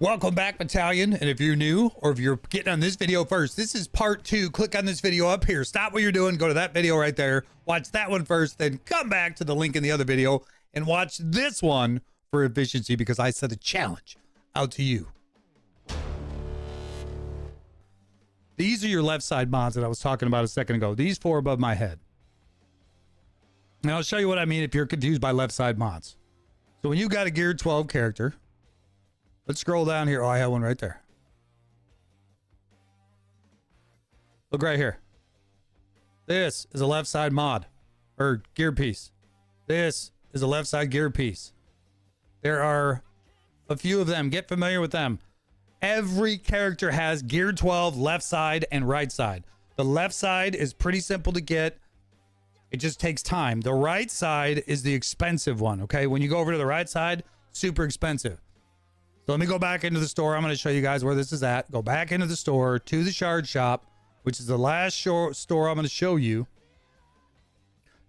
Welcome back, Battalion, and if you're new or if you're getting on this video first, this is part 2. Click on this video up here. Stop what you're doing, go to that video right there, watch that one first, then come back to the link in the other video and watch this one for efficiency because I set a challenge out to you. These are your left side mods that I was talking about a second ago. These 4 above my head. And I'll show you what I mean if you're confused by left side mods. So when you got a gear 12 character, let's scroll down here. Oh, I have one right there. Look right here. This is a left side mod or gear piece. This is a left side gear piece. There are a few of them. Get familiar with them. Every character has gear 12 left side and right side. The left side is pretty simple to get. It just takes time. The right side is the expensive one. Okay. When you go over to the right side, super expensive. So let me go back into the store. I'm going to show you guys where this is at. Go back into the store to the shard shop, which is the last store I'm going to show you.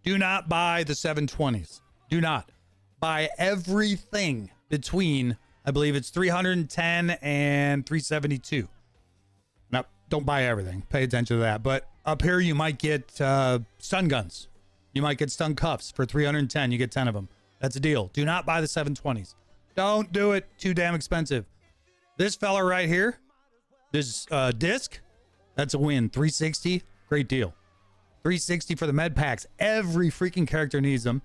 Do not buy the 720s. Do not buy everything between, I believe it's 310 and 372. Now, don't buy everything. Pay attention to that. But up here, you might get stun guns. You might get stun cuffs for 310. You get 10 of them. That's a deal. Do not buy the 720s. Don't do it. Too damn expensive. This fella right here, this disc, that's a win. 360, great deal. 360 for the med packs. Every freaking character needs them.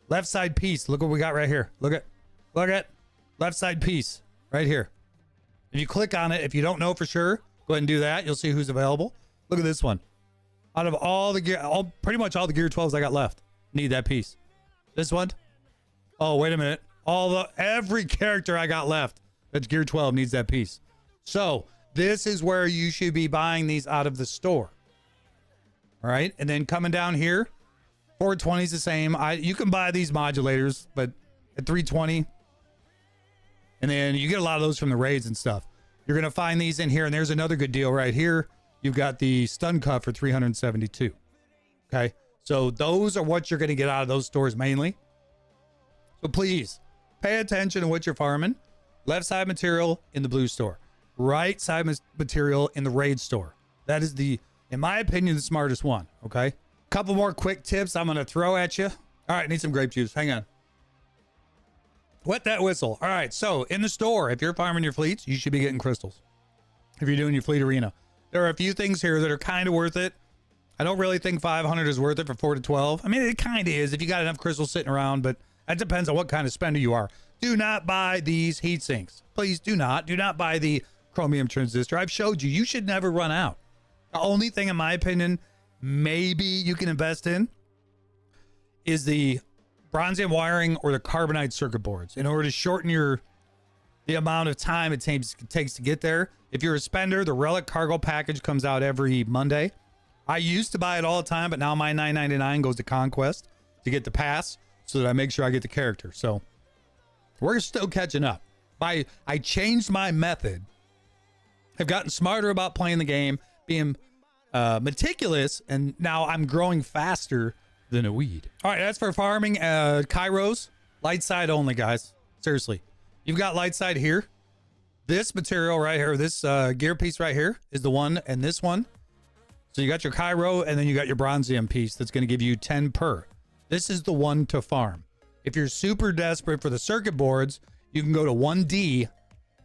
Left side piece. Look what we got right here. Look at left side piece right here. If you click on it, if you don't know for sure, go ahead and do that. You'll see who's available. Look at this one. Out of all the gear, pretty much all the gear 12s I got left, need that piece. This one. Oh, wait a minute. Every character I got left that's gear 12 needs that piece. So this is where you should be buying these out of the store. All right. And then coming down here, 420 is the same. You can buy these modulators, but at 320. And then you get a lot of those from the raids and stuff. You're going to find these in here. And there's another good deal right here. You've got the stun cuff for 372. Okay. So those are what you're going to get out of those stores mainly. So please pay attention to what you're farming. Left side material in the blue store. Right side material in the raid store. That is in my opinion, the smartest one. Okay. Couple more quick tips I'm going to throw at you. All right. Need some grape juice. Hang on. Wet that whistle. All right. So in the store, if you're farming your fleets, you should be getting crystals. If you're doing your fleet arena, there are a few things here that are kind of worth it. I don't really think 500 is worth it for 4 to 12. I mean, it kind of is if you got enough crystals sitting around, but that depends on what kind of spender you are. Do not buy these heat sinks. Please do not. Do not buy the chromium transistor. I've showed you. You should never run out. The only thing, in my opinion, maybe you can invest in is the bronzium wiring or the carbonite circuit boards in order to shorten the amount of time it takes to get there. If you're a spender, the Relic cargo package comes out every Monday. I used to buy it all the time, but now my $9.99 goes to Conquest to get the pass so that I make sure I get the character. So we're still catching up. I changed my method. I've gotten smarter about playing the game, being meticulous, and now I'm growing faster than a weed. All right, that's for farming Kairos. Light side only, guys. Seriously. You've got light side here. This material right here, this gear piece right here is the one, and this one. So you got your Cairo, and then you got your bronzium piece that's going to give you 10 per. This is the one to farm. If you're super desperate for the circuit boards, you can go to 1D,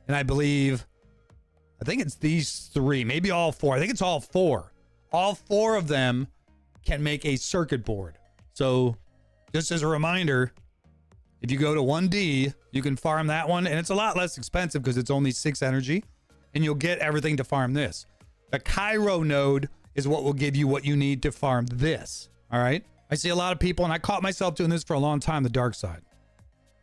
and I think it's these 3, maybe all 4. I think it's all 4. All 4 of them can make a circuit board. So just as a reminder, if you go to 1D, you can farm that one, and it's a lot less expensive because it's only 6 energy, and you'll get everything to farm this. The Cairo node is what will give you what you need to farm this. All right. I see a lot of people, and I caught myself doing this for a long time, the dark side.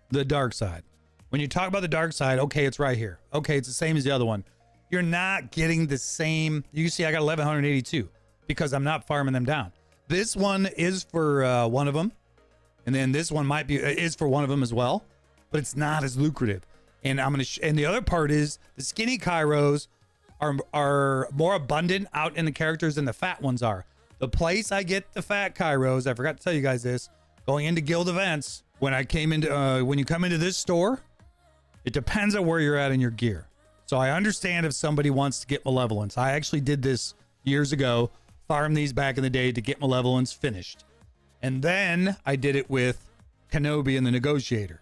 The dark side. When you talk about the dark side, okay, it's right here. Okay, it's the same as the other one. You're not getting the same. You see, I got 1182 because I'm not farming them down. This one is for one of them. And then this one is for one of them as well, but it's not as lucrative. And and the other part is the skinny Kairos are more abundant out in the characters than the fat ones are. The place I get the fat Kairos, I forgot to tell you guys this, going into guild events, when you come into this store, it depends on where you're at in your gear. So I understand if somebody wants to get malevolence. I actually did this years ago, farmed these back in the day to get malevolence finished. And then I did it with Kenobi and the Negotiator.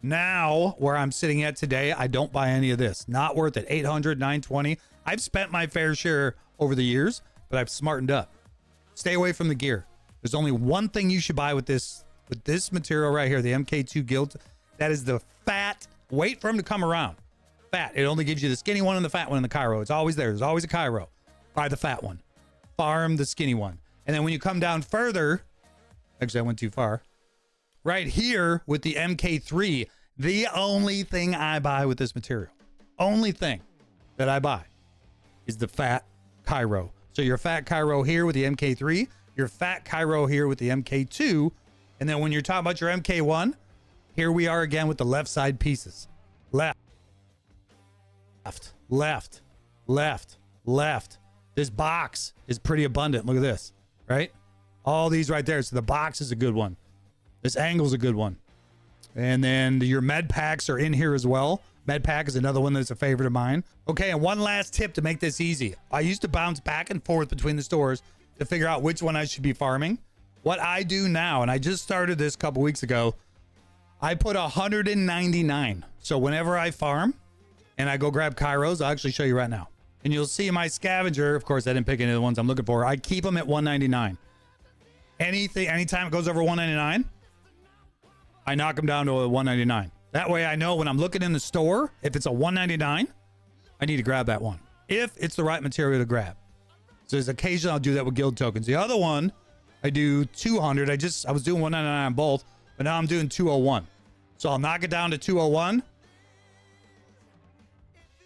Now, where I'm sitting at today, I don't buy any of this. Not worth it. 800, 920. I've spent my fair share over the years, but I've smartened up. Stay away from the gear. There's only one thing you should buy with this material right here, the MK2 Guild. That is the fat. Wait for him to come around. Fat. It only gives you the skinny one and the fat one in the Cairo. It's always there. There's always a Cairo. Buy the fat one. Farm the skinny one. And then when you come down further, actually I went too far. Right here with the MK3, the only thing I buy with this material, only thing that I buy is the fat Cairo. So your fat Cairo here with the MK3, your fat Cairo here with the MK2. And then when you're talking about your MK1, here we are again with the left side pieces. Left, left, left, left. This box is pretty abundant. Look at this, right? All these right there. So the box is a good one. This angle's a good one. And then your med packs are in here as well. Med pack is another one that's a favorite of mine. Okay, and one last tip to make this easy. I used to bounce back and forth between the stores to figure out which one I should be farming. What I do now, and I just started this a couple weeks ago, I put 199. So whenever I farm and I go grab Kairos, I'll actually show you right now. And you'll see my scavenger. Of course, I didn't pick any of the ones I'm looking for. I keep them at 199. Anytime it goes over 199, I knock them down to a 199. That way I know when I'm looking in the store, if it's a 199, I need to grab that one. If it's the right material to grab. So there's occasion I'll do that with guild tokens. The other one, I do 200. I was doing 199 on both, but now I'm doing 201. So I'll knock it down to 201.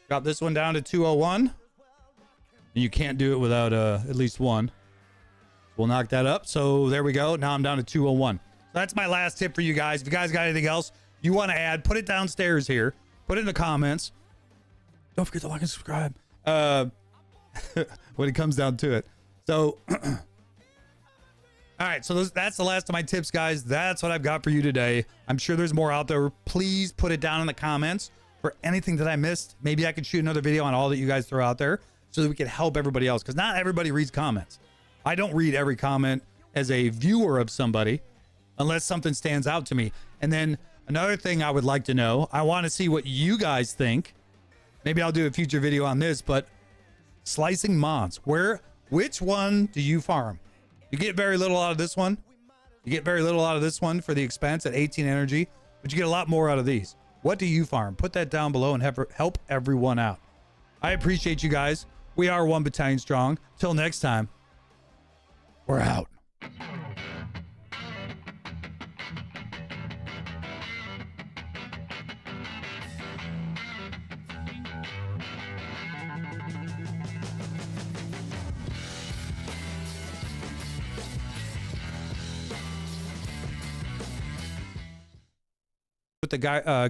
Drop this one down to 201. And you can't do it without at least one. We'll knock that up. So there we go. Now I'm down to 201. So that's my last tip for you guys. If you guys got anything else you want to add, put it downstairs here. Put it in the comments. Don't forget to like and subscribe. When it comes down to it. So, all right. So that's the last of my tips, guys. That's what I've got for you today. I'm sure there's more out there. Please put it down in the comments for anything that I missed. Maybe I could shoot another video on all that you guys throw out there so that we can help everybody else. Because not everybody reads comments. I don't read every comment as a viewer of somebody unless something stands out to me. And then another thing I would like to know, I want to see what you guys think. Maybe I'll do a future video on this, but slicing mods, which one do you farm? You get very little out of this one. You get very little out of this one for the expense at 18 energy, but you get a lot more out of these. What do you farm? Put that down below and help everyone out. I appreciate you guys. We are 1 battalion strong. Till next time, we're out. With the guy